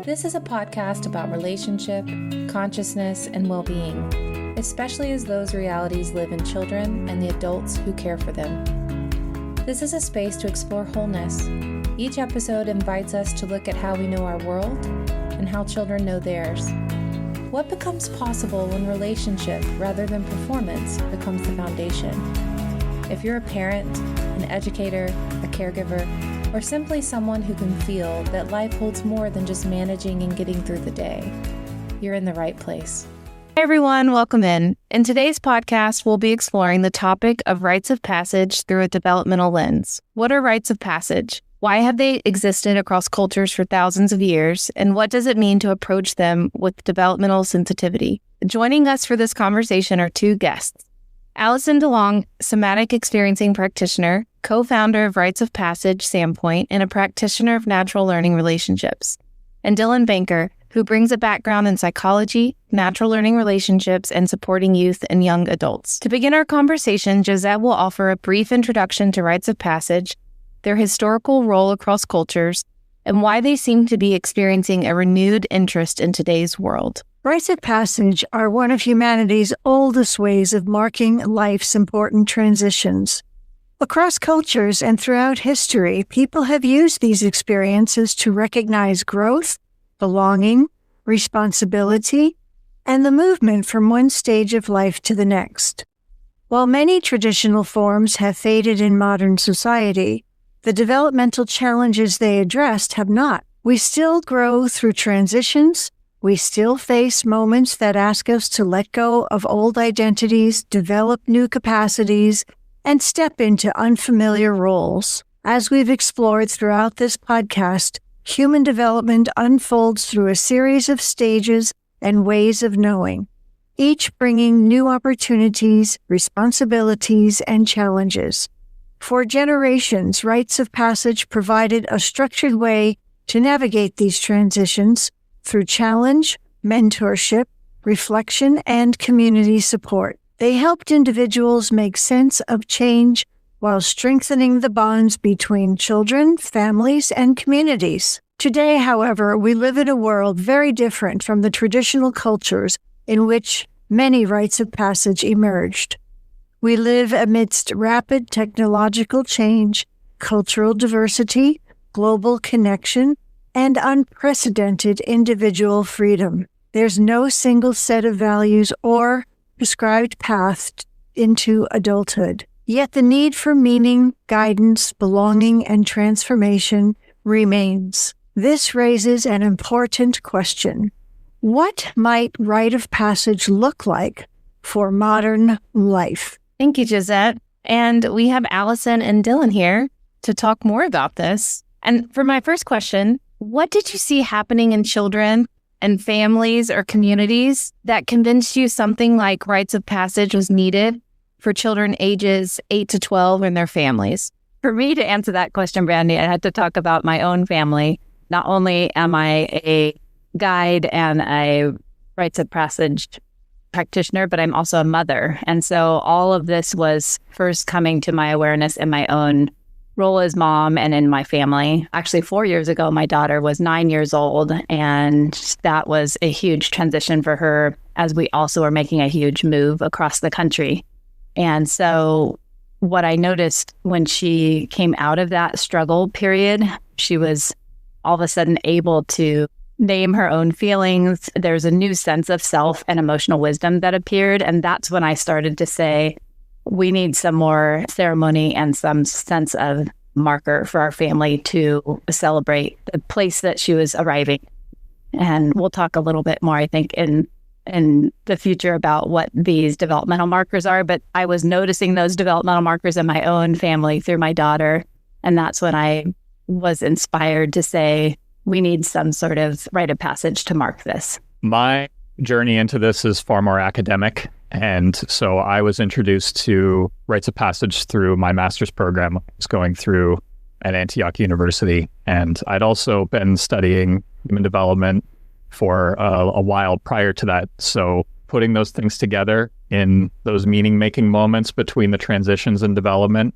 This is a podcast about relationship, consciousness, and well-being, especially as those realities live in children and the adults who care for them. This is a space to explore wholeness. Each episode invites us to look at how we know our world and how children know theirs. What becomes possible when relationship, rather than performance, becomes the foundation? If you're a parent, an educator, a caregiver, or simply someone who can feel that life holds more than just managing and getting through the day, you're in the right place. Hi everyone, welcome in. In today's podcast, we'll be exploring the topic of rites of passage through a developmental lens. What are rites of passage? Why have they existed across cultures for thousands of years? And what does it mean to approach them with developmental sensitivity? Joining us for this conversation are two guests. Alison DeLong, somatic experiencing practitioner, co-founder of Rites of Passage, Sandpoint, and a practitioner of natural learning relationships. And Dillon, who brings a background in psychology, natural learning relationships, and supporting youth and young adults. To begin our conversation, Josette will offer a brief introduction to rites of passage, their historical role across cultures, and why they seem to be experiencing a renewed interest in today's world. Rites of passage are one of humanity's oldest ways of marking life's important transitions. Across cultures and throughout history, people have used these experiences to recognize growth, belonging, responsibility, and the movement from one stage of life to the next. While many traditional forms have faded in modern society, the developmental challenges they addressed have not. We still grow through transitions. We still face moments that ask us to let go of old identities, develop new capacities, and step into unfamiliar roles. As we've explored throughout this podcast, human development unfolds through a series of stages and ways of knowing, each bringing new opportunities, responsibilities, and challenges. For generations, rites of passage provided a structured way to navigate these transitions through challenge, mentorship, reflection, and community support. They helped individuals make sense of change while strengthening the bonds between children, families, and communities. Today, however, we live in a world very different from the traditional cultures in which many rites of passage emerged. We live amidst rapid technological change, cultural diversity, global connection, and unprecedented individual freedom. There's no single set of values or prescribed path into adulthood. Yet the need for meaning, guidance, belonging, and transformation remains. This raises an important question. What might rite of passage look like for modern life? Thank you, Josette. And we have Alison and Dillon here to talk more about this. And for my first question, what did you see happening in children and families or communities that convinced you something like rites of passage was needed for children ages 8 to 12 and their families? For me to answer that question, Brandy, I had to talk about my own family. Not only am I a guide and a rites of passage practitioner, but I'm also a mother. And so all of this was first coming to my awareness in my own role as mom and in my family. Actually, 4 years ago, my daughter was 9 years old, and that was a huge transition for her as we also were making a huge move across the country. And so what I noticed when she came out of that struggle period, she was all of a sudden able to name her own feelings. There's a new sense of self and emotional wisdom that appeared. And that's when I started to say, we need some more ceremony and some sense of marker for our family to celebrate the place that she was arriving. And we'll talk a little bit more, I think, in the future about what these developmental markers are. But I was noticing those developmental markers in my own family through my daughter. And that's when I was inspired to say, we need some sort of rite of passage to mark this. My journey into this is far more academic. And so I was introduced to rites of passage through my master's program. I was going through at Antioch University. And I'd also been studying human development for a while prior to that. So putting those things together in those meaning-making moments between the transitions and development,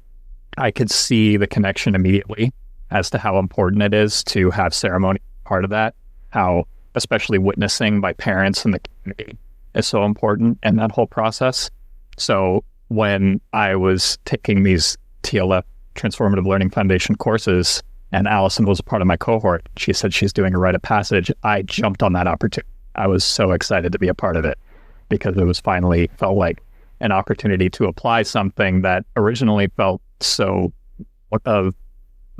I could see the connection immediately as to how important it is to have ceremony part of that. how especially witnessing by parents and the community is so important in that whole process. So when I was taking these TLF Transformative Learning Foundation courses and Alison was a part of my cohort, she said she's doing a rite of passage. I jumped on that opportunity. I was so excited to be a part of it because it was finally felt like an opportunity to apply something that originally felt so of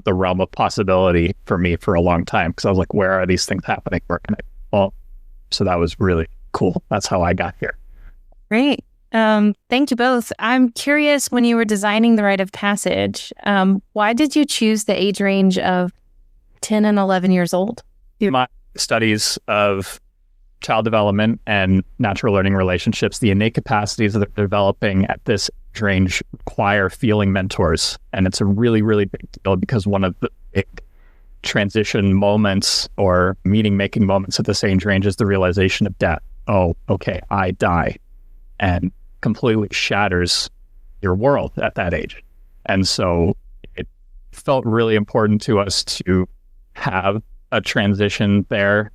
the realm of possibility for me for a long time. Because I was like, where are these things happening? Where can I? Well, so that was really cool. That's how I got here. Great. Thank you both. I'm curious, when you were designing the rite of passage, why did you choose the age range of 10 and 11 years old? My studies of child development and natural learning relationships, the innate capacities that they're developing at this age range require feeling mentors. And it's a really, really big deal because one of the big transition moments or meaning-making moments at this age range is the realization of death. Oh, okay, I die. And completely shatters your world at that age. And so it felt really important to us to have a transition there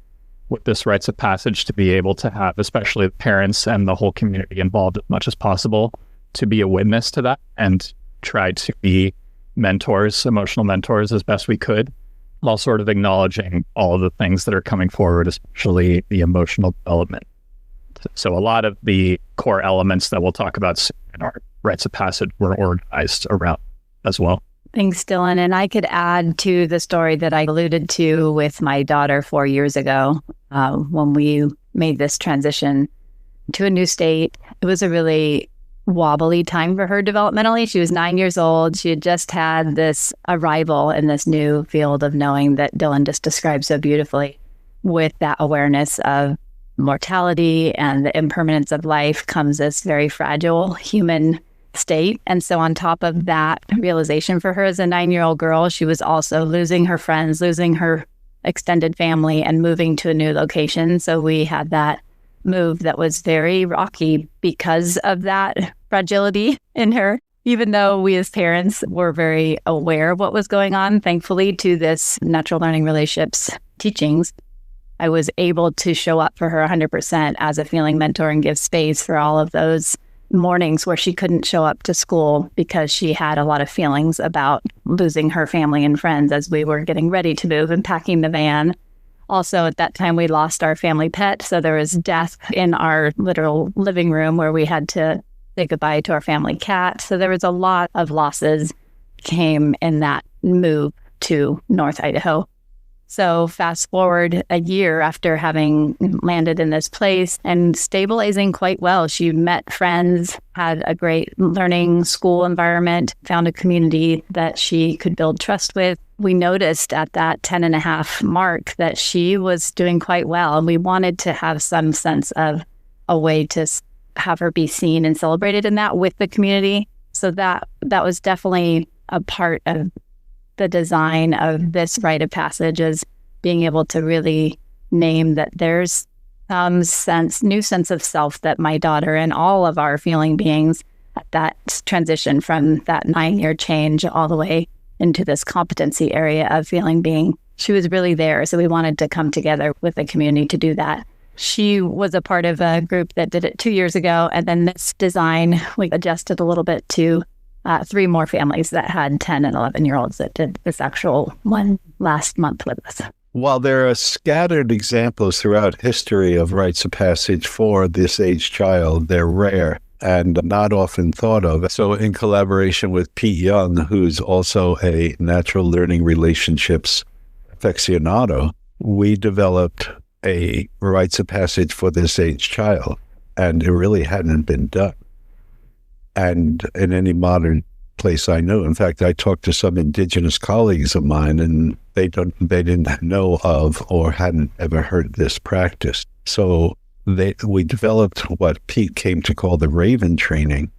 with this rites of passage, to be able to have, especially the parents and the whole community involved as much as possible, to be a witness to that and try to be mentors, emotional mentors as best we could, while sort of acknowledging all of the things that are coming forward, especially the emotional development. So a lot of the core elements that we'll talk about soon in our rites of passage were organized around as well. Thanks, Dillon. And I could add to the story that I alluded to with my daughter 4 years ago, when we made this transition to a new state. It was a really wobbly time for her developmentally. She was 9 years old. She had just had this arrival in this new field of knowing that Dillon just described so beautifully, with that awareness of mortality and the impermanence of life comes this very fragile human state. And so on top of that realization for her as a 9-year-old girl, she was also losing her friends, losing her extended family, and moving to a new location. So we had that move that was very rocky because of that fragility in her, even though we as parents were very aware of what was going on. Thankfully, to this natural learning relationships teachings, I was able to show up for her 100% as a feeling mentor and give space for all of those mornings where she couldn't show up to school because she had a lot of feelings about losing her family and friends as we were getting ready to move and packing the van. Also, at that time, we lost our family pet. So there was death in our literal living room where we had to say goodbye to our family cat. So there was a lot of losses came in that move to North Idaho. So fast forward a year after having landed in this place and stabilizing quite well. She met friends, had a great learning school environment, found a community that she could build trust with. We noticed at that 10 and a half mark that she was doing quite well. And we wanted to have some sense of a way to have her be seen and celebrated in that with the community. So that was definitely a part of the design of this rite of passage, is being able to really name that there's some new sense of self that my daughter and all of our feeling beings at that transition from that 9-year change all the way into this competency area of feeling being. She was really there. So we wanted to come together with the community to do that. She was a part of a group that did it 2 years ago. And then this design, we adjusted a little bit to 3 more families that had 10 and 11-year-olds that did this actual one last month with us. While there are scattered examples throughout history of rites of passage for this age child, they're rare and not often thought of. So in collaboration with Pete Young, who's also a natural learning relationships aficionado, we developed a rites of passage for this age child, and it really hadn't been done. And in any modern place I know. In fact, I talked to some indigenous colleagues of mine, and they didn't know of or hadn't ever heard this practice. So we developed what Pete came to call the Raven training,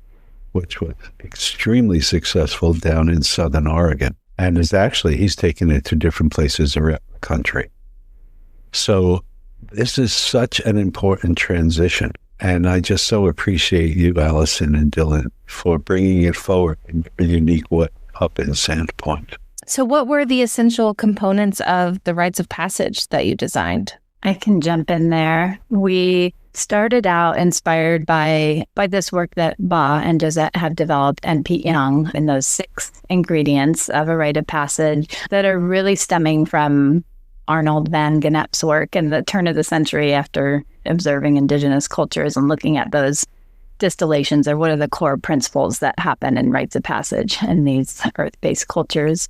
which was extremely successful down in Southern Oregon, and he's taken it to different places around the country. So this is such an important transition. And I just so appreciate you, Alison and Dillon, for bringing it forward in a unique way up in Sandpoint. So what were the essential components of the rites of passage that you designed? I can jump in there. We started out inspired by this work that Ba and Josette have developed and Pete Young in those 6 ingredients of a rite of passage that are really stemming from Arnold van Gennep's work in the turn of the century after observing indigenous cultures and looking at those distillations, or what are the core principles that happen in rites of passage in these earth-based cultures.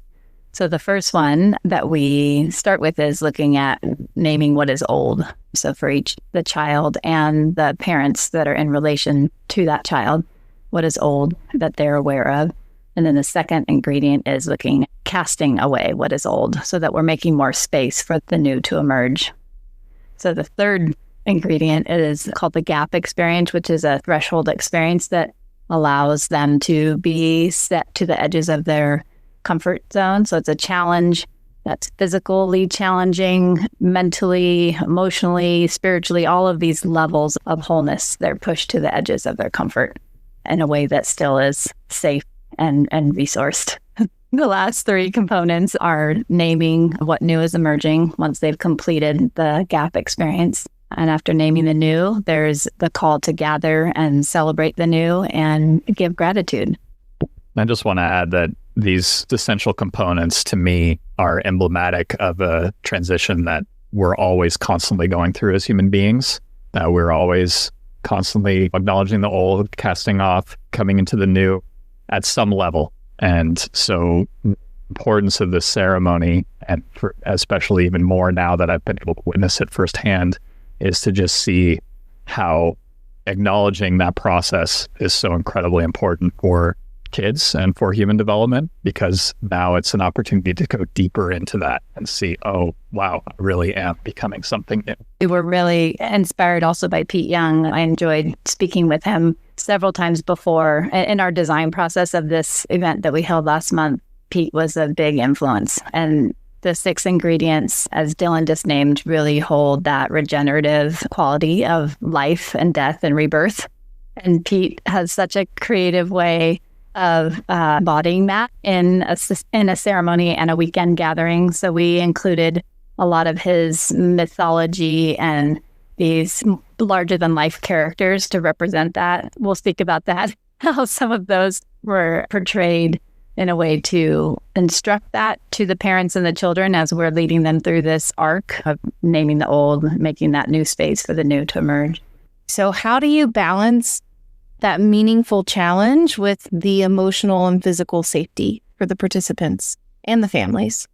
So the first one that we start with is looking at naming what is old. So for each, the child and the parents that are in relation to that child, what is old that they're aware of. And then the second ingredient is looking at casting away what is old so that we're making more space for the new to emerge. So the third ingredient is called the gap experience, which is a threshold experience that allows them to be set to the edges of their comfort zone. So it's a challenge that's physically challenging, mentally, emotionally, spiritually, all of these levels of wholeness. They're pushed to the edges of their comfort in a way that still is safe and resourced. The last 3 components are naming what new is emerging once they've completed the gap experience. And after naming the new, there's the call to gather and celebrate the new and give gratitude. I just want to add that these essential components to me are emblematic of a transition that we're always constantly going through as human beings, that we're always constantly acknowledging the old, casting off, coming into the new at some level. And so the importance of this ceremony, and especially even more now that I've been able to witness it firsthand, is to just see how acknowledging that process is so incredibly important for kids and for human development, because now it's an opportunity to go deeper into that and see, oh, wow, I really am becoming something new. We were really inspired also by Pete Young. I enjoyed speaking with him several times before in our design process of this event that we held last month. Pete was a big influence. And the 6 ingredients, as Dillon just named, really hold that regenerative quality of life and death and rebirth. And Pete has such a creative way of embodying that in a ceremony and a weekend gathering. So we included a lot of his mythology and these larger than life characters to represent that. We'll speak about that, how some of those were portrayed in a way to instruct that to the parents and the children as we're leading them through this arc of naming the old, making that new space for the new to emerge. So how do you balance that meaningful challenge with the emotional and physical safety for the participants and the families?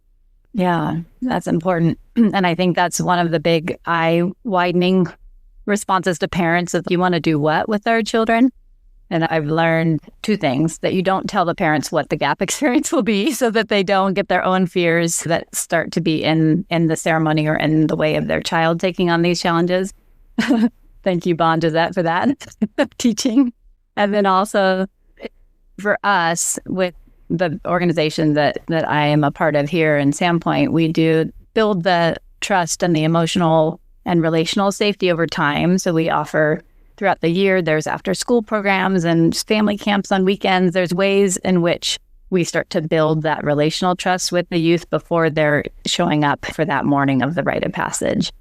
Yeah, that's important. And I think that's one of the big eye-widening responses to parents of, you want to do what with our children? And I've learned 2 things: that you don't tell the parents what the gap experience will be so that they don't get their own fears that start to be in the ceremony or in the way of their child taking on these challenges. Thank you, Bon, to that for that teaching. And then also for us, with the organization that I am a part of here in Sandpoint, we do build the trust and the emotional and relational safety over time. So we offer throughout the year, there's after school programs and family camps on weekends. There's ways in which we start to build that relational trust with the youth before they're showing up for that morning of the rite of passage.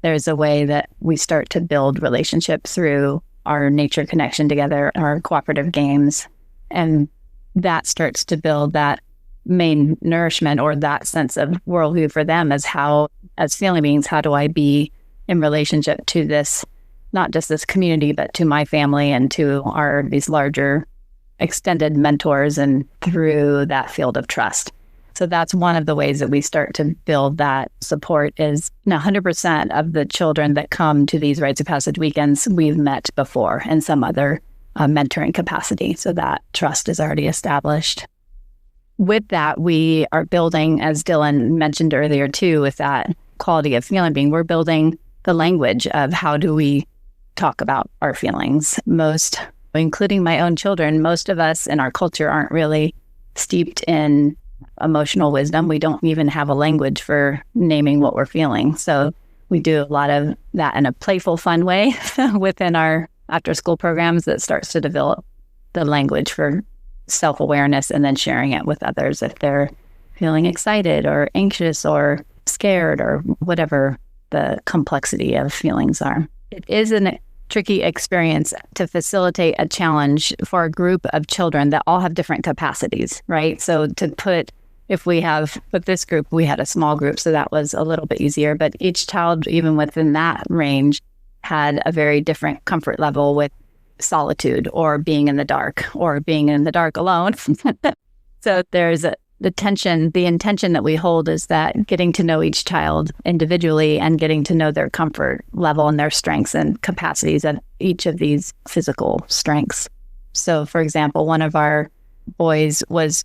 There's a way that we start to build relationship through our nature connection together, our cooperative games. And that starts to build that main nourishment or that sense of worldview for them as feeling beings, how do I be in relationship to this, not just this community, but to my family and to these larger extended mentors and through that field of trust. So that's one of the ways that we start to build that support is 100% of the children that come to these rites of passage weekends, we've met before in some other mentoring capacity. So that trust is already established. With that, we are building, as Dillon mentioned earlier too, with that quality of feeling being, we're building the language of how do we talk about our feelings. Most, including my own children, most of us in our culture aren't really steeped in emotional wisdom. We don't even have a language for naming what we're feeling. So we do a lot of that in a playful, fun way within our after school programs that starts to develop the language for self-awareness and then sharing it with others if they're feeling excited or anxious or scared or whatever the complexity of feelings are. It is a tricky experience to facilitate a challenge for a group of children that all have different capacities, right? So with this group, we had a small group, so that was a little bit easier. But each child, even within that range, had a very different comfort level with solitude or being in the dark alone. So there's the intention that we hold is that getting to know each child individually and getting to know their comfort level and their strengths and capacities of each of these physical strengths. So, for example, one of our boys was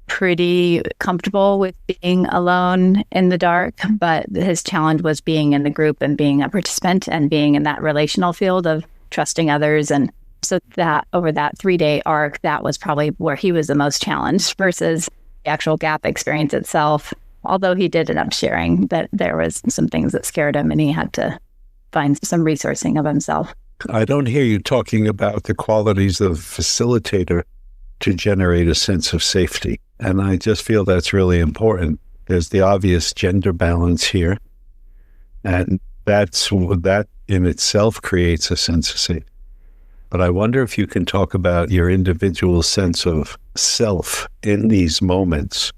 pretty comfortable with being alone in the dark, but his challenge was being in the group and being a participant and being in that relational field of trusting others. And so that over that 3-day arc, that was probably where he was the most challenged versus the actual gap experience itself. Although he did end up sharing that there was some things that scared him and he had to find some resourcing of himself. I don't hear you talking about the qualities of facilitator to generate a sense of safety. And I just feel that's really important. There's the obvious gender balance here. And that in itself creates a sense of safety. But I wonder if you can talk about your individual sense of self in these moments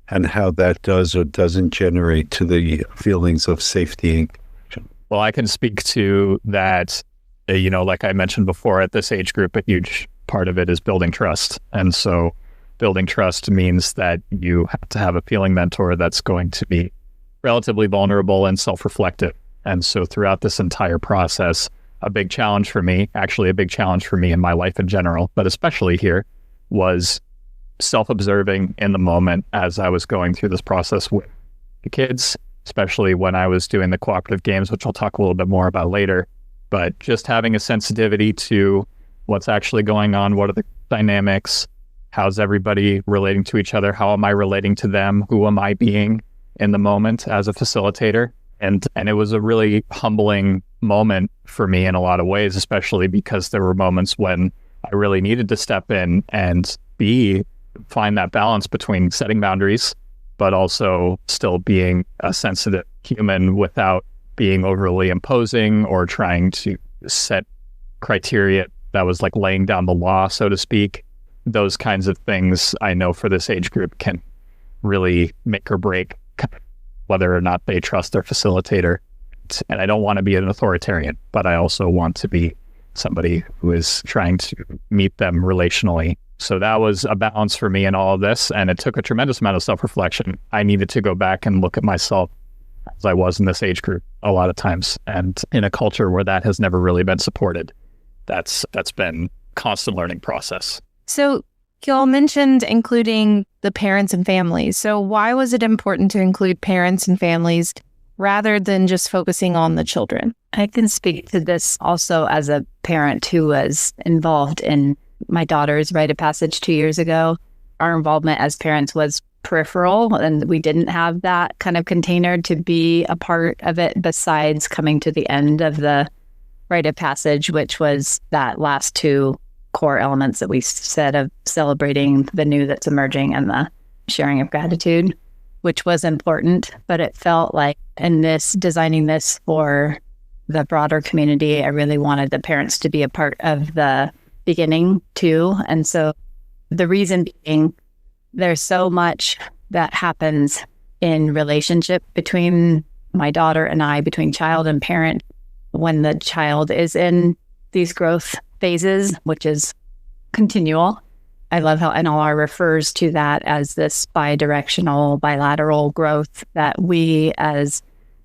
and how that does or doesn't generate to the feelings of safety. Well, I can speak to that, like I mentioned before, at this age group, a huge part of it is building trust. And so building trust means that you have to have a feeling mentor that's going to be relatively vulnerable and self-reflective. And so throughout this entire process, a big challenge for me in my life in general, but especially here, was self-observing in the moment as I was going through this process with the kids, especially when I was doing the cooperative games, which I'll talk a little bit more about later. But just having a sensitivity to what's actually going on, what are the dynamics, how's everybody relating to each other, how am I relating to them, who am I being in the moment as a facilitator. And it was a really humbling moment for me in a lot of ways, especially because there were moments when I really needed to step in and find that balance between setting boundaries, but also still being a sensitive human without being overly imposing or trying to set criteria that was like laying down the law, so to speak. Those kinds of things I know for this age group can really make or break whether or not they trust their facilitator. And I don't want to be an authoritarian, but I also want to be somebody who is trying to meet them relationally. So that was a balance for me in all of this. And it took a tremendous amount of self-reflection. I needed to go back and look at myself as I was in this age group a lot of times. And in a culture where that has never really been supported, that's been a constant learning process. So y'all mentioned including the parents and families. So why was it important to include parents and families rather than just focusing on the children? I can speak to this also as a parent who was involved in my daughter's rite of passage 2 years ago. Our involvement as parents was peripheral, and we didn't have that kind of container to be a part of it besides coming to the end of the rite of passage, which was that last 2 core elements that we said of celebrating the new that's emerging and the sharing of gratitude, which was important. But it felt like in designing this for the broader community, I really wanted the parents to be a part of the beginning too. And so the reason being, there's so much that happens in relationship between my daughter and I, between child and parent, when the child is in these growth phases, which is continual. I love how NLR refers to that as this bidirectional, bilateral growth, that we as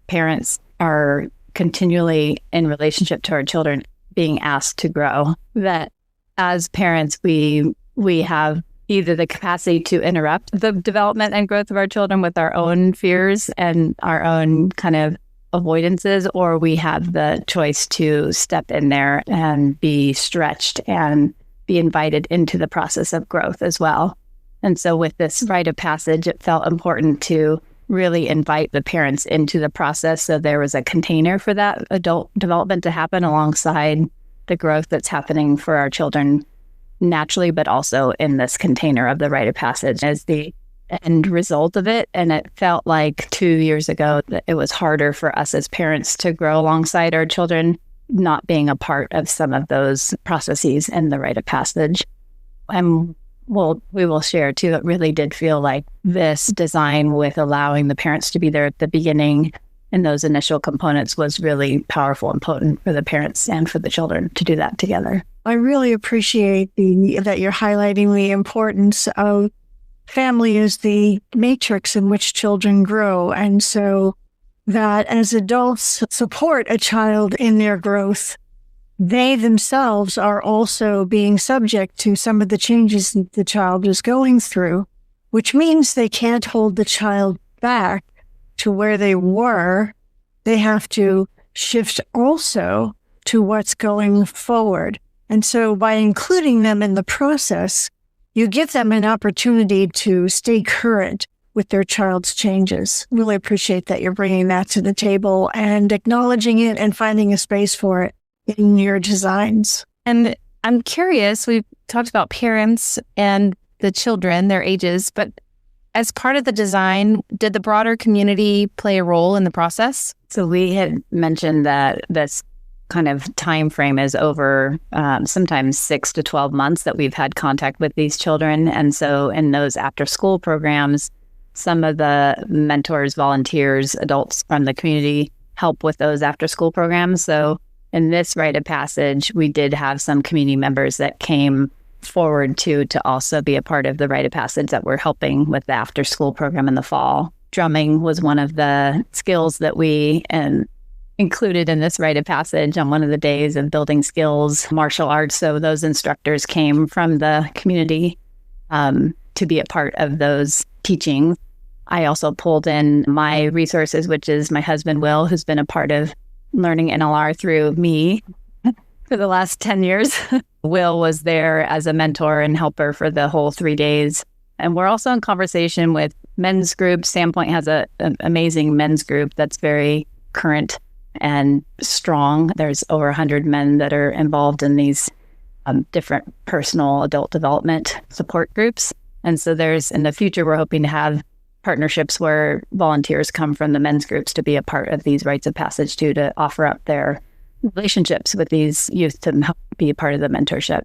parents are continually in relationship to our children being asked to grow. That as parents, we have either the capacity to interrupt the development and growth of our children with our own fears and our own kind of avoidances, or we have the choice to step in there and be stretched and be invited into the process of growth as well. And so with this rite of passage, it felt important to really invite the parents into the process so there was a container for that adult development to happen alongside the growth that's happening for our children naturally, but also in this container of the rite of passage. As the end result of it. And it felt like 2 years ago that it was harder for us as parents to grow alongside our children, not being a part of some of those processes in the rite of passage. And we will share too, it really did feel like this design with allowing the parents to be there at the beginning and those initial components was really powerful and potent for the parents and for the children to do that together. I really appreciate that you're highlighting the importance of family as the matrix in which children grow. And so that as adults support a child in their growth, they themselves are also being subject to some of the changes that the child is going through, which means they can't hold the child back to where they were. They have to shift also to what's going forward. And so by including them in the process, you give them an opportunity to stay current with their child's changes. Really appreciate that you're bringing that to the table and acknowledging it and finding a space for it in your designs. And I'm curious, we've talked about parents and the children, their ages, but as part of the design, did the broader community play a role in the process? So we had mentioned that this kind of time frame is over sometimes 6 to 12 months that we've had contact with these children. And so in those after school programs, some of the mentors, volunteers, adults from the community help with those after school programs. So in this rite of passage, we did have some community members that came forward to also be a part of the rite of passage that we're helping with the after school program in the fall. Drumming was one of the skills that we included in this rite of passage on one of the days of building skills, martial arts. So those instructors came from the community to be a part of those teachings. I also pulled in my resources, which is my husband, Will, who's been a part of learning NLR through me for the last 10 years. Will was there as a mentor and helper for the whole 3 days. And we're also in conversation with men's groups. Sandpoint has an amazing men's group that's very current and strong. There's over 100 men that are involved in these different personal adult development support groups. And so in the future, we're hoping to have partnerships where volunteers come from the men's groups to be a part of these rites of passage too, to offer up their relationships with these youth to help be a part of the mentorship.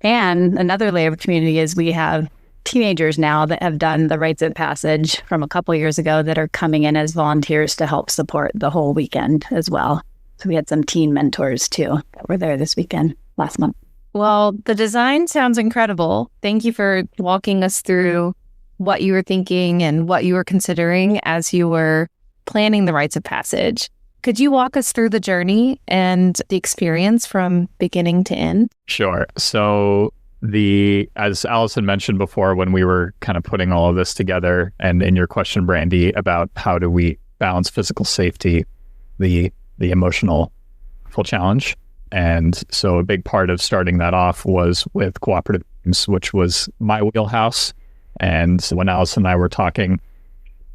And another layer of community is we have teenagers now that have done the rites of passage from a couple years ago that are coming in as volunteers to help support the whole weekend as well. So we had some teen mentors too that were there this weekend, last month. Well, the design sounds incredible. Thank you for walking us through what you were thinking and what you were considering as you were planning the rites of passage. Could you walk us through the journey and the experience from beginning to end? Sure. So as Alison mentioned before, when we were kind of putting all of this together, and in your question, Brandy, about how do we balance physical safety, the emotional full challenge. And so a big part of starting that off was with cooperative games, which was my wheelhouse. And when Alison and I were talking,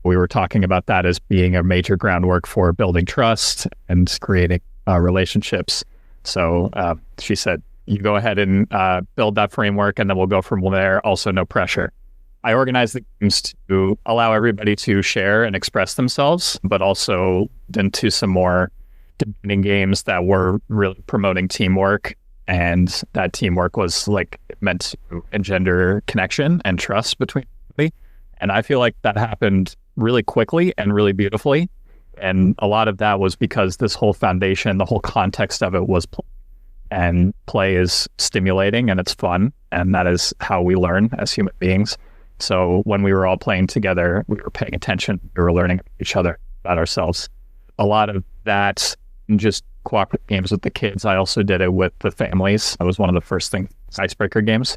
we were talking about that as being a major groundwork for building trust and creating relationships. So she said, you go ahead and build that framework, and then we'll go from there. Also, no pressure. I organized the games to allow everybody to share and express themselves, but also into some more demanding games that were really promoting teamwork. And that teamwork was meant to engender connection and trust between everybody. And I feel like that happened really quickly and really beautifully. And a lot of that was because this whole foundation, the whole context of it was play. And play is stimulating and it's fun. And that is how we learn as human beings. So when we were all playing together, we were paying attention. We were learning each other, about ourselves. A lot of that, just cooperative games with the kids. I also did it with the families. That was one of the first things, icebreaker games.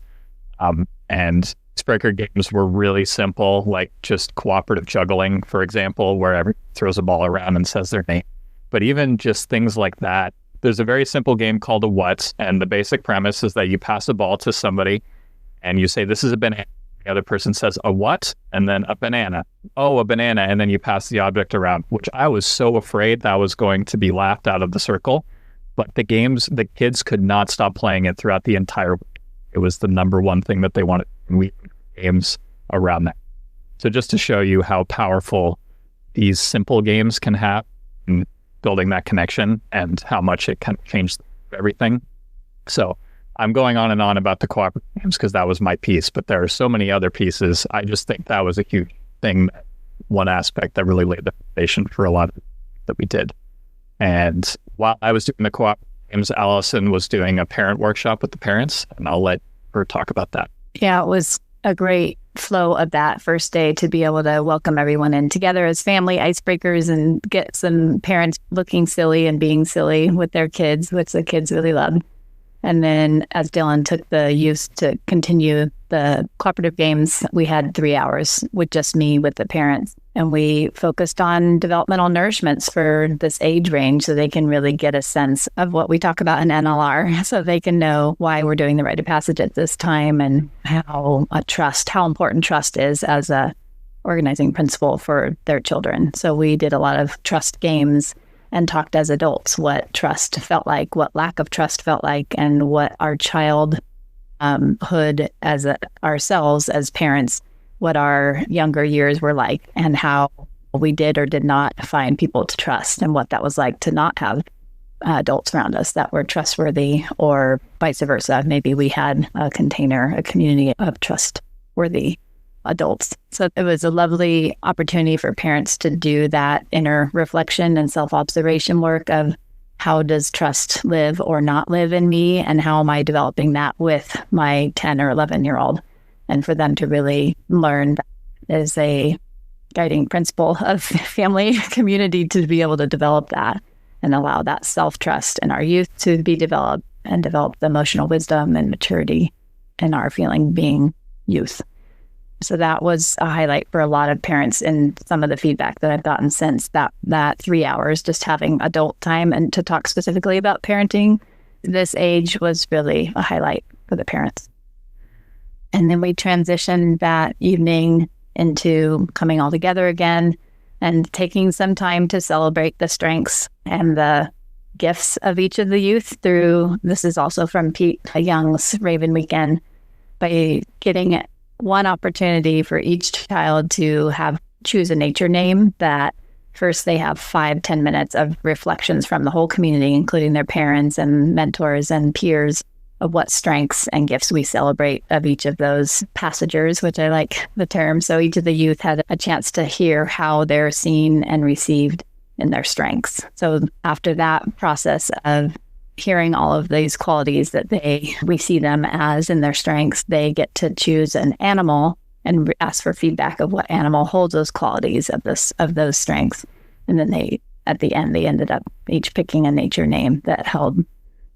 And icebreaker games were really simple, like just cooperative juggling, for example, where everyone throws a ball around and says their name. But even just things like that, there's a very simple game called a what, and the basic premise is that you pass a ball to somebody and you say, this is a banana. The other person says, a what? And then a banana. Oh, a banana. And then you pass the object around, which I was so afraid that was going to be laughed out of the circle. But the kids could not stop playing it throughout the entire week. It was the number one thing that they wanted. And we games around that. So just to show you how powerful these simple games can have in building that connection and how much it can change everything. So I'm going on and on about the cooperative games because that was my piece, but there are so many other pieces. I just think that was a huge thing, one aspect that really laid the foundation for a lot of that we did. And while I was doing the cooperative games, Alison was doing a parent workshop with the parents, and I'll let her talk about that. Yeah, it was a great flow of that first day to be able to welcome everyone in together as family icebreakers and get some parents looking silly and being silly with their kids, which the kids really loved. And then as Dillon took the youth to continue the cooperative games, we had 3 hours with just me with the parents. And we focused on developmental nourishments for this age range so they can really get a sense of what we talk about in NLR, so they can know why we're doing the rite of passage at this time and how important trust is as a organizing principle for their children. So we did a lot of trust games and talked as adults what trust felt like, what lack of trust felt like, and what our childhood as ourselves as parents, what our younger years were like, and how we did or did not find people to trust, and what that was like to not have adults around us that were trustworthy, or vice versa. Maybe we had a community of trustworthy adults. So it was a lovely opportunity for parents to do that inner reflection and self-observation work of how does trust live or not live in me, and how am I developing that with my 10 or 11-year-old, and for them to really learn that as a guiding principle of family community to be able to develop that and allow that self-trust in our youth to be developed and develop the emotional wisdom and maturity in our feeling being youth. So that was a highlight for a lot of parents, and some of the feedback that I've gotten since that 3 hours, just having adult time and to talk specifically about parenting this age was really a highlight for the parents. And then we transitioned that evening into coming all together again and taking some time to celebrate the strengths and the gifts of each of the youth through, this is also from Pete Young's Raven Weekend, by getting one opportunity for each child to choose a nature name that first they have 5-10 minutes of reflections from the whole community, including their parents and mentors and peers, of what strengths and gifts we celebrate of each of those passengers, which I like the term. So each of the youth had a chance to hear how they're seen and received in their strengths. So after that process of hearing all of these qualities that we see them as in their strengths, they get to choose an animal and ask for feedback of what animal holds those qualities of those strengths. And then at the end, they ended up each picking a nature name that held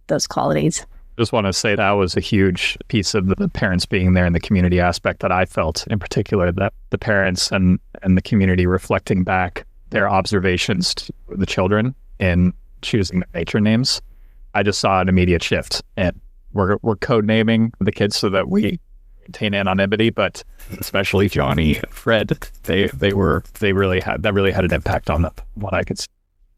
those qualities. Just want to say that was a huge piece of the parents being there and the community aspect that I felt in particular, that the parents and the community reflecting back their observations to the children in choosing the nature names. I just saw an immediate shift, and we're code naming the kids so that we maintain anonymity, but especially Johnny and Fred, they really had an impact on what I could see.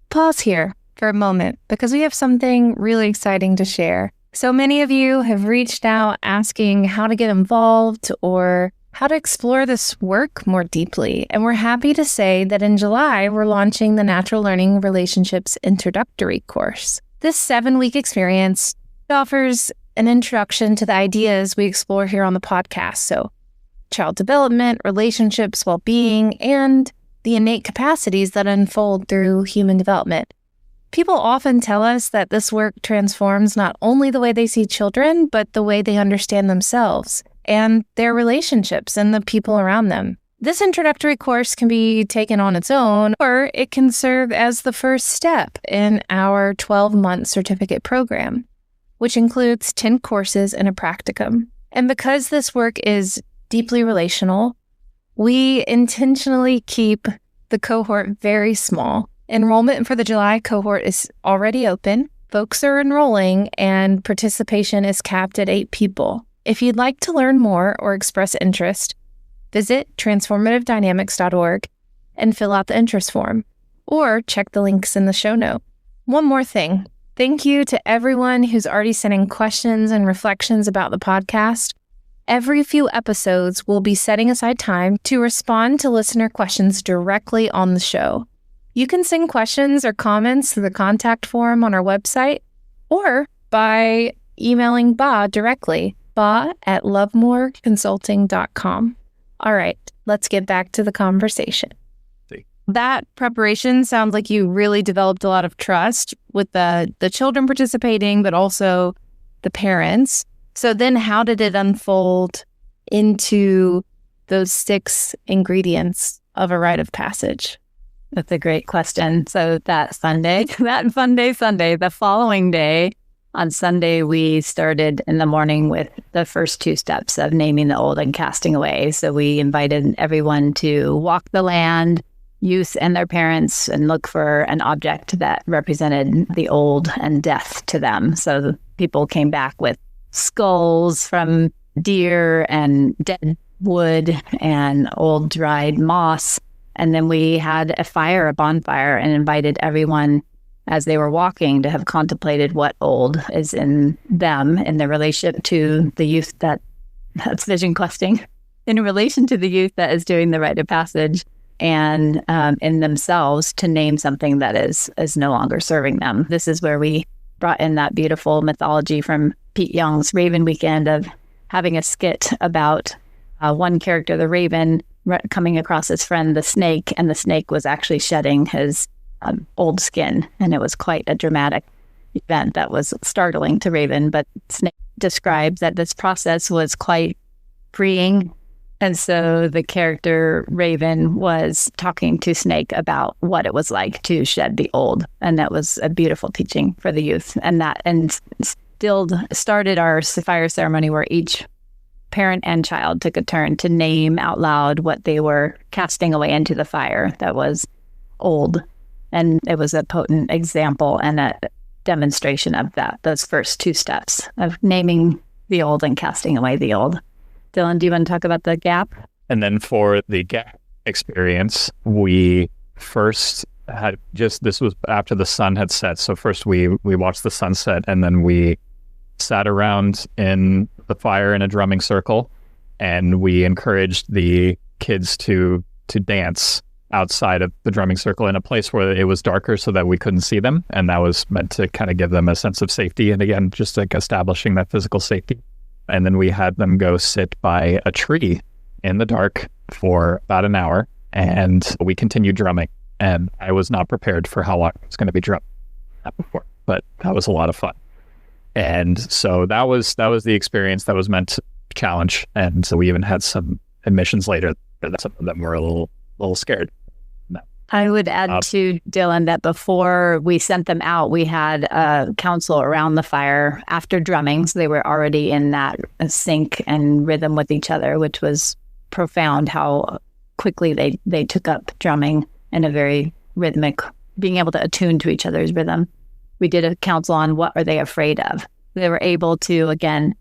Pause here for a moment because we have something really exciting to share. So many of you have reached out asking how to get involved or how to explore this work more deeply. And we're happy to say that in July, we're launching the Natural Learning Relationships Introductory course. This 7-week experience offers an introduction to the ideas we explore here on the podcast. So child development, relationships, well-being, and the innate capacities that unfold through human development. People often tell us that this work transforms not only the way they see children, but the way they understand themselves and their relationships and the people around them. This introductory course can be taken on its own, or it can serve as the first step in our 12-month certificate program, which includes 10 courses and a practicum. And because this work is deeply relational, we intentionally keep the cohort very small. Enrollment for the July cohort is already open. Folks are enrolling, and participation is capped at 8 people. If you'd like to learn more or express interest, visit transformativedynamics.org and fill out the interest form, or check the links in the show note. One more thing. Thank you to everyone who's already sent in questions and reflections about the podcast. Every few episodes, we'll be setting aside time to respond to listener questions directly on the show. You can send questions or comments to the contact form on our website or by emailing Ba directly, ba@lovemoreconsulting.com. All right, let's get back to the conversation. That preparation sounds like you really developed a lot of trust with the children participating, but also the parents. So then how did it unfold into those 6 ingredients of a rite of passage? That's a great question. So that Sunday, the following day, on Sunday, we started in the morning with the first 2 steps of naming the old and casting away. So we invited everyone to walk the land, youth and their parents, and look for an object that represented the old and death to them. So the people came back with skulls from deer and dead wood and old dried moss. And then we had a bonfire, and invited everyone as they were walking to have contemplated what old is in them in their relationship to the youth that's vision questing, in relation to the youth that is doing the rite of passage, and in themselves to name something that is no longer serving them. This is where we brought in that beautiful mythology from Pete Young's Raven Weekend of having a skit about one character, the raven, coming across his friend, the snake, and the snake was actually shedding his old skin. And it was quite a dramatic event that was startling to Raven, but Snake describes that this process was quite freeing. And so the character Raven was talking to Snake about what it was like to shed the old. And that was a beautiful teaching for the youth. And still started our fire ceremony where each parent and child took a turn to name out loud what they were casting away into the fire that was old. And it was a potent example and a demonstration of those first 2 steps of naming the old and casting away the old. Dillon, do you want to talk about the gap? And then for the gap experience, we first had this was after the sun had set. So first we watched the sunset, and then we sat around in the fire in a drumming circle, and we encouraged the kids to dance outside of the drumming circle in a place where it was darker so that we couldn't see them. And that was meant to kind of give them a sense of safety. And again, just like establishing that physical safety. And then we had them go sit by a tree in the dark for about an hour, and we continued drumming. And I was not prepared for how long I was going to be drumming before, but that was a lot of fun. And so that was the experience that was meant to challenge. And so we even had some admissions later that some of them were a little scared. I would add to Dillon that before we sent them out, we had a council around the fire after drumming. So they were already in that sync and rhythm with each other, which was profound how quickly they took up drumming in a very rhythmic, being able to attune to each other's rhythm. We did a council on what are they afraid of. They were able to, again,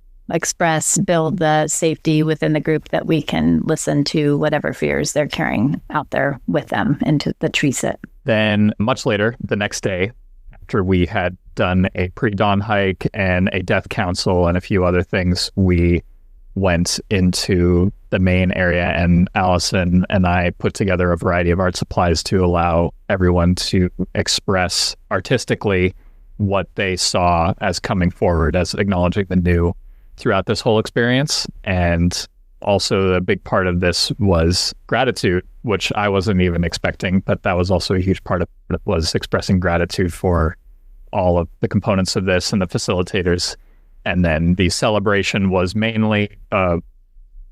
build the safety within the group that we can listen to whatever fears they're carrying out there with them into the tree sit. Then much later, the next day, after we had done a pre-dawn hike and a death council and a few other things, we went into the main area, and Alison and I put together a variety of art supplies to allow everyone to express artistically what they saw as coming forward, as acknowledging the new throughout this whole experience. And also a big part of this was gratitude, which I wasn't even expecting, but that was also a huge part of it, was expressing gratitude for all of the components of this and the facilitators. And then the celebration was mainly a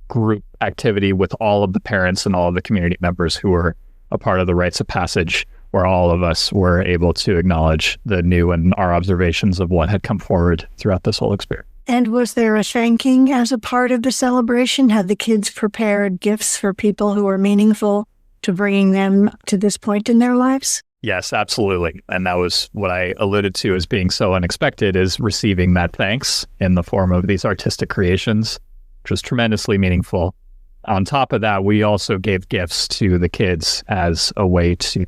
group activity with all of the parents and all of the community members who were a part of the rites of passage, where all of us were able to acknowledge the new and our observations of what had come forward throughout this whole experience. And was there a thanking as a part of the celebration? Had the kids prepared gifts for people who were meaningful to bringing them to this point in their lives? Yes, absolutely. And that was what I alluded to as being so unexpected, is receiving that thanks in the form of these artistic creations, which was tremendously meaningful. On top of that, we also gave gifts to the kids as a way to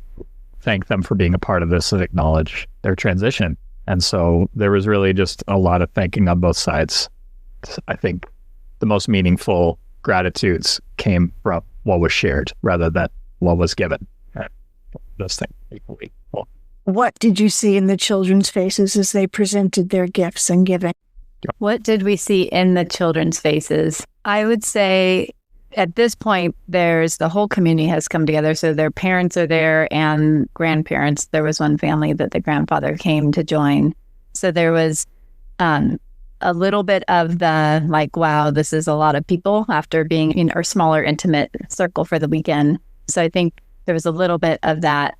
thank them for being a part of this and acknowledge their transition. And so there was really just a lot of thanking on both sides. I think the most meaningful gratitudes came from what was shared rather than what was given. Those things equally. What did you see in the children's faces as they presented their gifts and giving? What did we see in the children's faces? I would say at this point, there's the whole community has come together. So their parents are there and grandparents. There was one family that the grandfather came to join. So there was a little bit of the like, wow, this is a lot of people after being in our smaller, intimate circle for the weekend. So I think there was a little bit of that.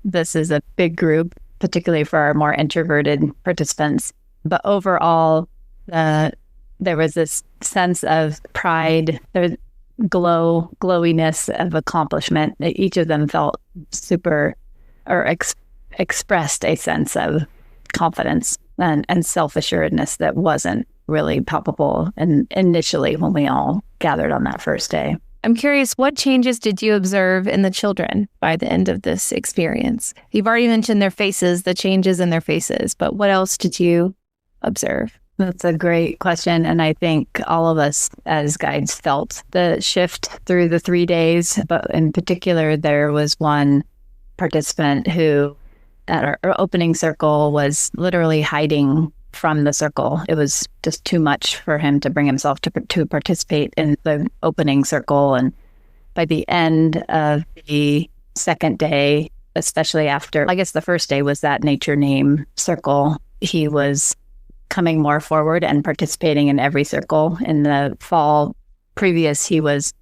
This is a big group, particularly for our more introverted participants. But overall, there was this sense of pride, there was glowiness of accomplishment. Each of them felt super, or expressed a sense of confidence and self-assuredness that wasn't really palpable initially when we all gathered on that first day. I'm curious, what changes did you observe in the children by the end of this experience? You've already mentioned their faces, the changes in their faces, but what else did you observe? That's a great question. And I think all of us as guides felt the shift through the 3 days. But in particular, there was one participant who at our opening circle was literally hiding from the circle. It was just too much for him to bring himself to participate in the opening circle. And by the end of the second day, especially after, I guess the first day was that nature name circle, he was coming more forward and participating in every circle. In the fall previous, he was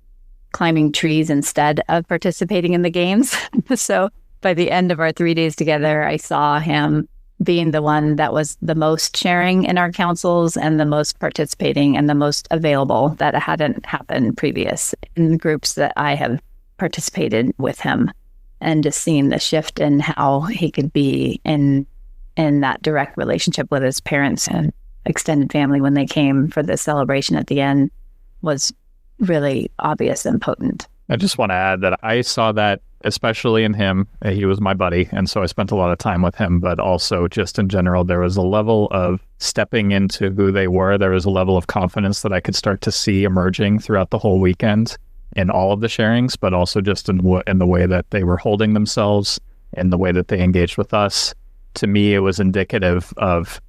climbing trees instead of participating in the games. So by the end of our 3 days together, I saw him being the one that was the most sharing in our councils and the most participating and the most available that hadn't happened previous in the groups that I have participated with him, and just seeing the shift in how he could be in that direct relationship with his parents and extended family when they came for the celebration at the end was really obvious and potent. I just want to add that I saw that especially in him. He was my buddy, and so I spent a lot of time with him, but also just in general, there was a level of stepping into who they were. There was a level of confidence that I could start to see emerging throughout the whole weekend in all of the sharings, but also just in the way that they were holding themselves, in the way that they engaged with us. To me, it was indicative of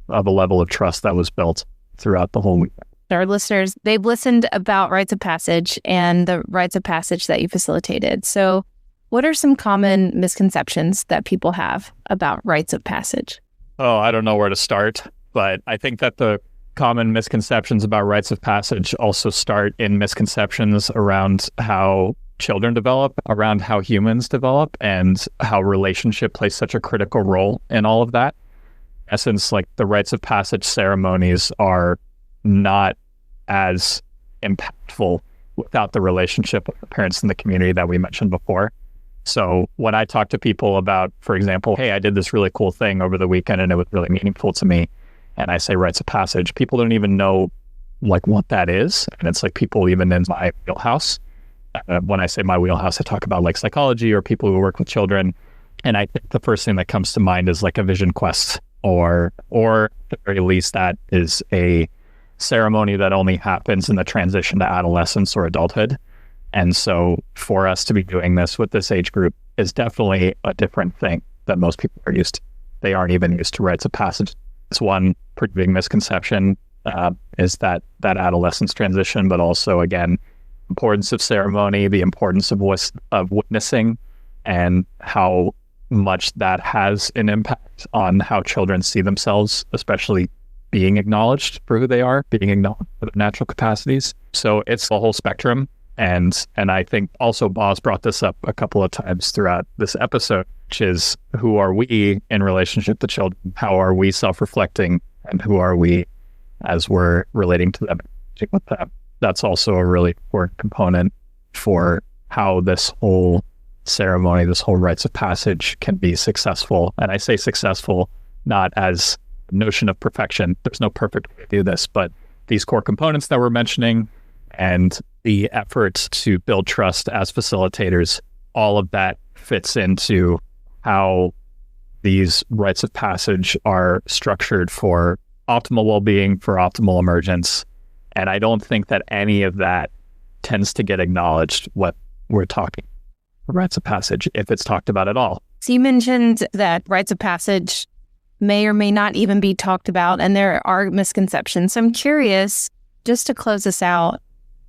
a level of trust that was built throughout the whole weekend. Our listeners, they've listened about rites of passage and the rites of passage that you facilitated. So what are some common misconceptions that people have about rites of passage? Oh, I don't know where to start, but I think that the common misconceptions about rites of passage also start in misconceptions around how children develop, around how humans develop, and how relationship plays such a critical role in all of that. In essence, like the rites of passage ceremonies are not as impactful without the relationship with the parents in the community that we mentioned before. So when I talk to people about, for example, hey, I did this really cool thing over the weekend and it was really meaningful to me, and I say rites of passage, people don't even know like what that is. And it's like people even in my wheelhouse. When I say my wheelhouse, I talk about like psychology or people who work with children. And I think the first thing that comes to mind is like a vision quest, or at the very least, that is a ceremony that only happens in the transition to adolescence or adulthood. And so for us to be doing this with this age group is definitely a different thing that most people are used to. They aren't even used to rites of passage. It's one pretty big misconception, is that adolescence transition, but also, again, importance of ceremony, the importance of witnessing, and how much that has an impact on how children see themselves, especially being acknowledged for who they are, being acknowledged for their natural capacities. So it's a whole spectrum. And I think also Boz brought this up a couple of times throughout this episode, which is, who are we in relationship to children? How are we self-reflecting? And who are we as we're relating to them, with them? That's also a really important component for how this whole ceremony, this whole rites of passage can be successful. And I say successful not as a notion of perfection. There's no perfect way to do this, but these core components that we're mentioning and the efforts to build trust as facilitators, all of that fits into how these rites of passage are structured for optimal well-being, for optimal emergence, And I don't think that any of that tends to get acknowledged when we're talking rites of passage, if it's talked about at all. So you mentioned that rites of passage may or may not even be talked about, and there are misconceptions. So I'm curious, just to close this out,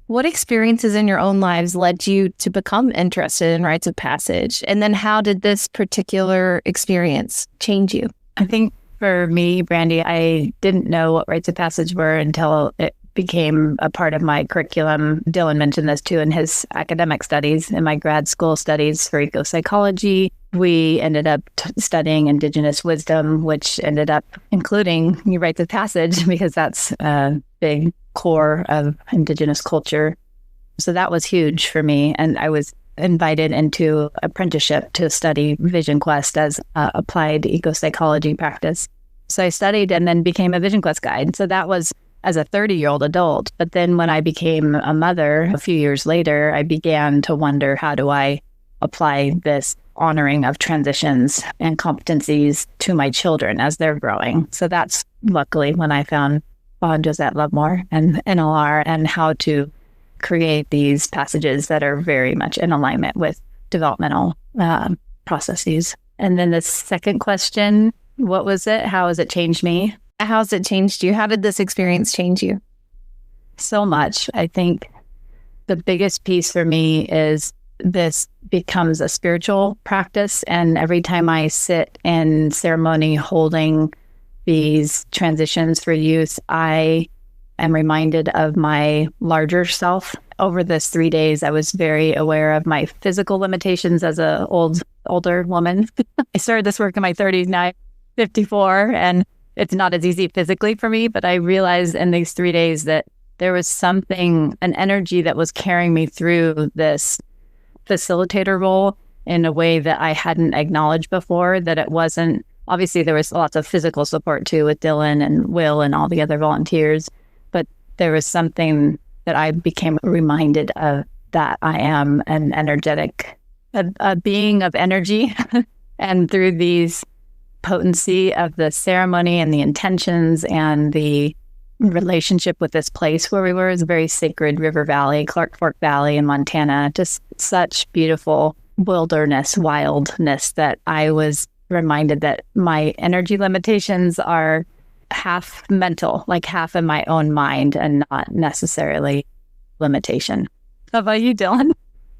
what experiences in your own lives led you to become interested in rites of passage? And then how did this particular experience change you? I think for me, Brandy, I didn't know what rites of passage were until it became a part of my curriculum. Dillon mentioned this too in his academic studies. In my grad school studies for eco-psychology, we ended up studying Indigenous wisdom, which ended up including rites of passage because that's a big core of Indigenous culture. So that was huge for me. And I was invited into apprenticeship to study Vision Quest as applied eco-psychology practice. So I studied and then became a Vision Quest guide. So that was as a 30-year-old adult. But then when I became a mother a few years later, I began to wonder, how do I apply this honoring of transitions and competencies to my children as they're growing? So that's luckily when I found Josette Lovemore and NLR and how to create these passages that are very much in alignment with developmental processes. And then the second question, what was it? How has it changed me? How has it changed you? How did this experience change you? So much. I think the biggest piece for me is this becomes a spiritual practice. And every time I sit in ceremony holding these transitions for youth, I am reminded of my larger self. Over this 3 days, I was very aware of my physical limitations as a older woman. I started this work in my 30s, now I'm 54, and it's not as easy physically for me, but I realized in these 3 days that there was something, an energy that was carrying me through this facilitator role in a way that I hadn't acknowledged before, that it wasn't, obviously there was lots of physical support too with Dillon and Will and all the other volunteers, but there was something that I became reminded of, that I am an energetic, a being of energy. And through these potency of the ceremony and the intentions and the relationship with this place where we were, is a very sacred river valley, Clark Fork Valley in Montana, just such beautiful wilderness, wildness, that I was reminded that my energy limitations are half mental, like half in my own mind and not necessarily limitation. How about you, Dillon?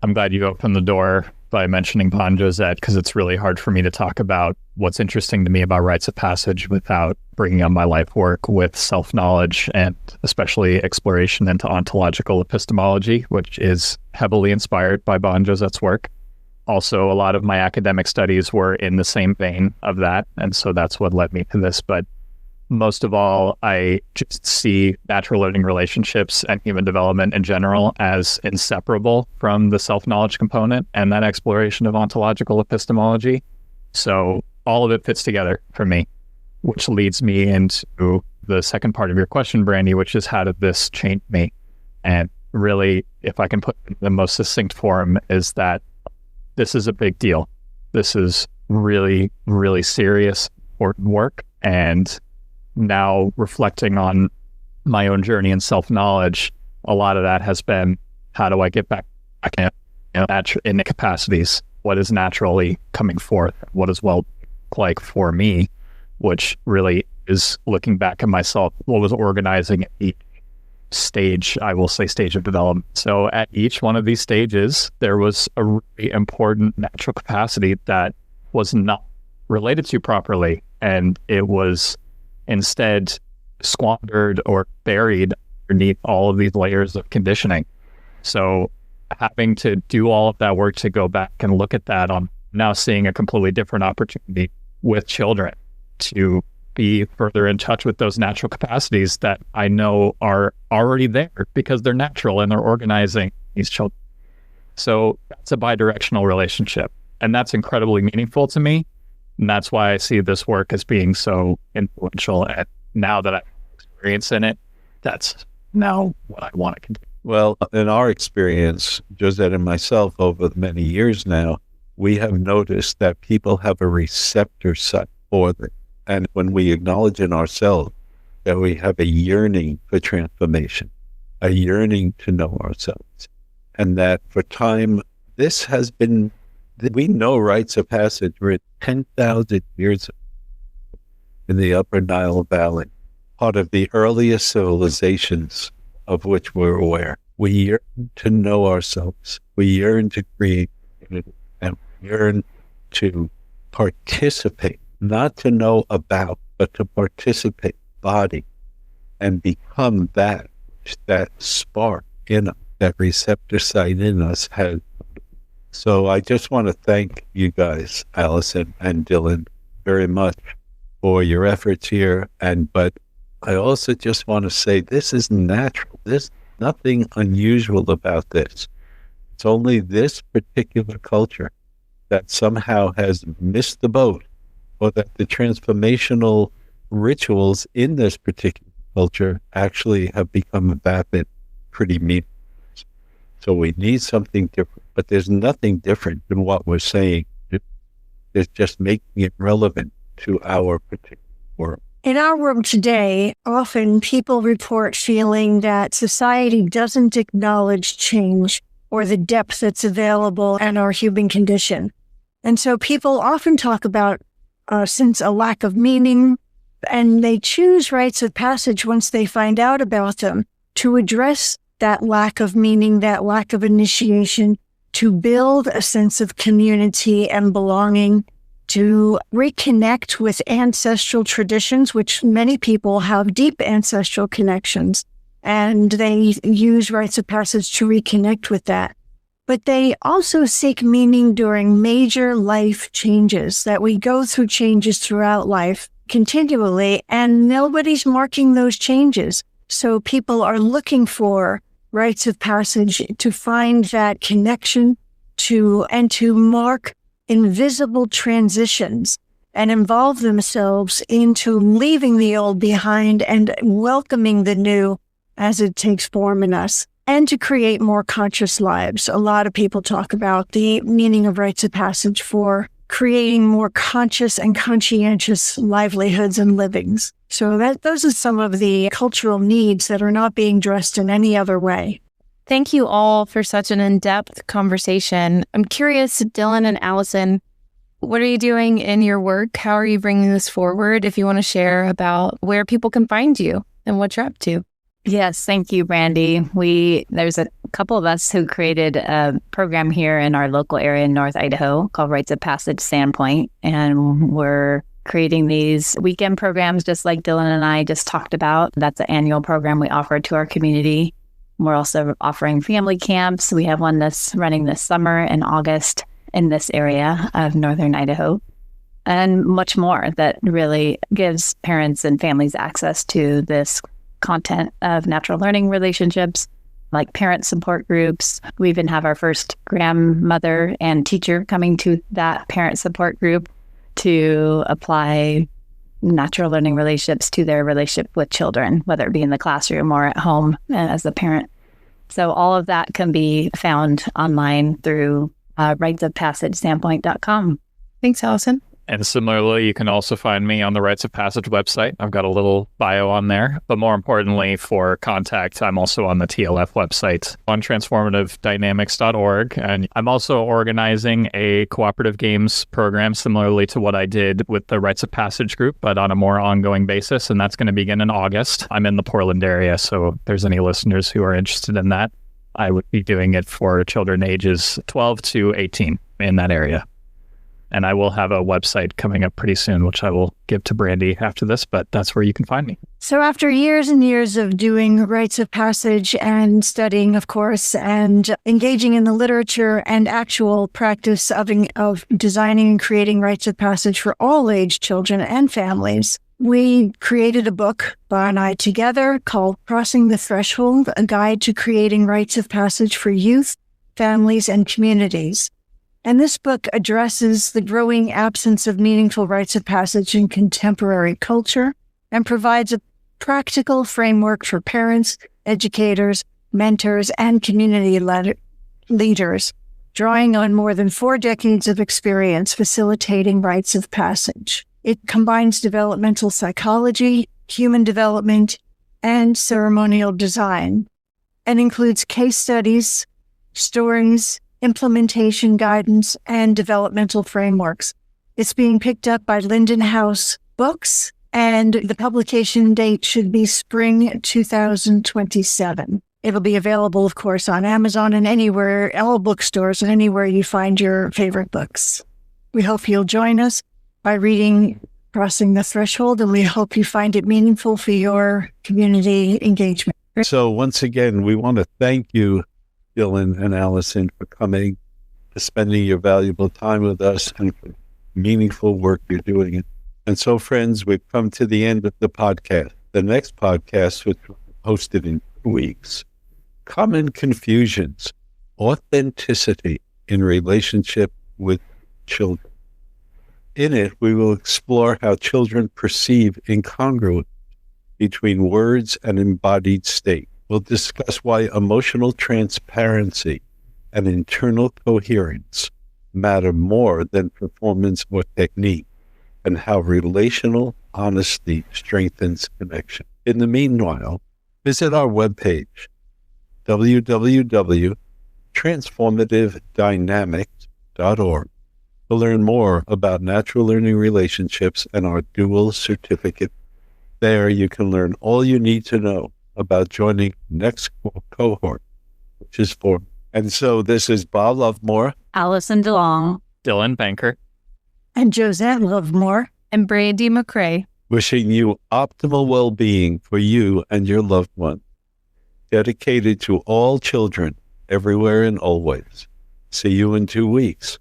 I'm glad you opened the door by mentioning Josette, because it's really hard for me to talk about what's interesting to me about rites of passage without bringing up my life work with self-knowledge and especially exploration into ontological epistemology, which is heavily inspired by Josette's work. Also, a lot of my academic studies were in the same vein of that, and so that's what led me to this. But most of all, I just see natural learning relationships and human development in general as inseparable from the self-knowledge component and that exploration of ontological epistemology. So all of it fits together for me, which leads me into the second part of your question, Brandy, which is, how did this change me? And really, if I can put it in the most succinct form, is that this is a big deal. This is really, really serious, important work. And now reflecting on my own journey and self-knowledge, a lot of that has been, how do I get back in the capacities? What is naturally coming forth? What is well like for me, which really is looking back at myself, what was organizing at each stage, I will say stage of development. So at each one of these stages, there was a really important natural capacity that was not related to properly. And it was instead squandered or buried underneath all of these layers of conditioning. So having to do all of that work to go back and look at that, I'm now seeing a completely different opportunity with children to be further in touch with those natural capacities that I know are already there because they're natural and they're organizing these children. So that's a bidirectional relationship, and that's incredibly meaningful to me. And that's why I see this work as being so influential. And now that I have experience in it, that's now what I want to continue. Well, in our experience, Josette and myself, over the many years now, we have noticed that people have a receptor site for them. And when we acknowledge in ourselves that we have a yearning for transformation, a yearning to know ourselves. And that for time, this has been, we know rites of passage written 10,000 years ago in the Upper Nile Valley, part of the earliest civilizations of which we're aware. We yearn to know ourselves. We yearn to create community, and we yearn to participate, not to know about, but to participate, body, and become that spark in us, that receptor site in us has. So I just want to thank you guys, Alison and Dillon, very much for your efforts here. But I also just want to say this is natural. There's nothing unusual about this. It's only this particular culture that somehow has missed the boat, or that the transformational rituals in this particular culture actually have become vapid, pretty meaningless. So we need something different, but there's nothing different than what we're saying. It's just making it relevant to our particular world. In our world today, often people report feeling that society doesn't acknowledge change or the depth that's available in our human condition. And so people often talk about since a lack of meaning, and they choose rites of passage once they find out about them to address that lack of meaning, that lack of initiation, to build a sense of community and belonging, to reconnect with ancestral traditions, which many people have deep ancestral connections, and they use rites of passage to reconnect with that. But they also seek meaning during major life changes, that we go through changes throughout life continually, and nobody's marking those changes. So people are looking for rites of passage to find that connection and to mark invisible transitions and involve themselves into leaving the old behind and welcoming the new as it takes form in us, and to create more conscious lives. A lot of people talk about the meaning of rites of passage for creating more conscious and conscientious livelihoods and livings. So those are some of the cultural needs that are not being addressed in any other way. Thank you all for such an in-depth conversation. I'm curious, Dillon and Alison, what are you doing in your work? How are you bringing this forward? If you want to share about where people can find you and what you're up to. Yes, thank you, Brandy. There's a couple of us who created a program here in our local area in North Idaho called Rites of Passage Sandpoint, and we're creating these weekend programs just like Dillon and I just talked about. That's an annual program we offer to our community. We're also offering family camps. We have one that's running this summer in August in this area of northern Idaho, and much more that really gives parents and families access to this content of natural learning relationships, like parent support groups. We even have our first grandmother and teacher coming to that parent support group to apply natural learning relationships to their relationship with children, whether it be in the classroom or at home as a parent. So all of that can be found online through ritesofpassagesandpoint.com. Thanks, Alison. And similarly, you can also find me on the Rites of Passage website. I've got a little bio on there. But more importantly, for contact, I'm also on the TLF website on transformative-dynamics.org. And I'm also organizing a cooperative games program similarly to what I did with the Rites of Passage group, but on a more ongoing basis. And that's going to begin in August. I'm in the Portland area, so if there's any listeners who are interested in that, I would be doing it for children ages 12 to 18 in that area. And I will have a website coming up pretty soon, which I will give to Brandy after this, but that's where you can find me. So after years and years of doing rites of passage and studying, of course, and engaging in the literature and actual practice of designing and creating rites of passage for all age children and families, we created a book, Bob and I together, called Crossing the Threshold, a guide to creating rites of passage for youth, families, and communities. And this book addresses the growing absence of meaningful rites of passage in contemporary culture and provides a practical framework for parents, educators, mentors, and community leaders, drawing on more than 4 decades of experience facilitating rites of passage. It combines developmental psychology, human development, and ceremonial design. and includes case studies, stories, implementation guidance, and developmental frameworks. It's being picked up by Linden House Books, and the publication date should be spring 2027. It'll be available, of course, on Amazon and anywhere, all bookstores and anywhere you find your favorite books. We hope you'll join us by reading Crossing the Threshold, and we hope you find it meaningful for your community engagement. So once again, we want to thank you, Dillon and Alison, for coming, for spending your valuable time with us, and for meaningful work you're doing. And so, friends, we've come to the end of the podcast. The next podcast, which will be hosted in 2 weeks, Common Confusions, Authenticity in Relationship with Children. In it, we will explore how children perceive incongruence between words and embodied state. We'll discuss why emotional transparency and internal coherence matter more than performance or technique, and how relational honesty strengthens connection. In the meanwhile, visit our webpage, www.transformativedynamics.org, to learn more about natural learning relationships and our dual certificate. There you can learn all you need to know about joining next cohort, which is 4. And so this is Bob Lovemore, Alison DeLong, Dillon Banker. And Josette Lovemore. And Brady McCrae. wishing you optimal well-being for you and your loved one. Dedicated to all children, everywhere and always. See you in 2 weeks.